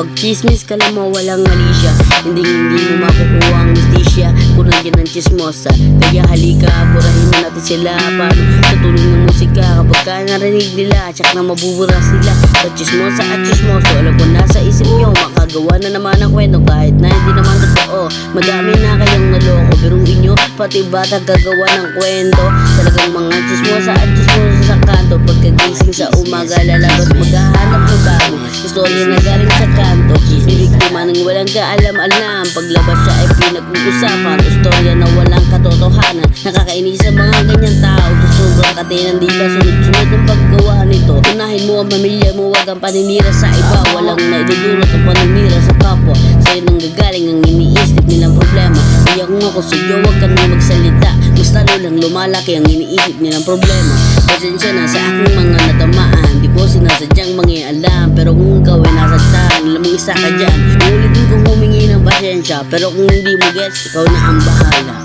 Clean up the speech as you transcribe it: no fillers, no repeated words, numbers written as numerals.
Pag chismis ka lang mo, walang mali siya. Hindi mo makukuha ang justisya kung nandiyan ang chismosa. Kaya halika, burahin na natin sila. Paano tutulong ng musika kapag ka narinig nila, tsak na mabubura sila. Sa chismosa at chismoso, alam ko nasa isip nyo, makagawa na naman ang kwento kahit na hindi naman totoo. Madami na kayong naloko, biruin nyo, pati bata gagawa ng kwento. Talagang mga chismosa at chismoso sa kanto. Pagkagising sa umaga, lalabas maghahanap ng bago istorya na galing sa kanto. Bibiktima ng walang kaalam-alam, paglabas siya ay pinag-uusapan. Istorya na walang katotohanan, nakakainis sa mga ganyang tao. Sa sobrang katenan, di ka sunod-sunod ang paggawa nito. Unahin mo ang pamilya mo, wag ang paninira sa iba. Walang naidudulot ang paninira sa kapwa. Sa'yo nang gagaling ang iniisip nilang problema. Kaya kung ako sa'yo, wag ka nang magsalita. Mas lalo lang lumalaki ang iniisip nilang problema. Pasensya na sa aking mga natamaan, di ko sinasadyang mangialam. Pero kung ikaw ay nasaktan, alam mo isa ka dyan. Ulitin kong humingi ng pasensya, pero kung hindi mo gets, ikaw na ang bahala.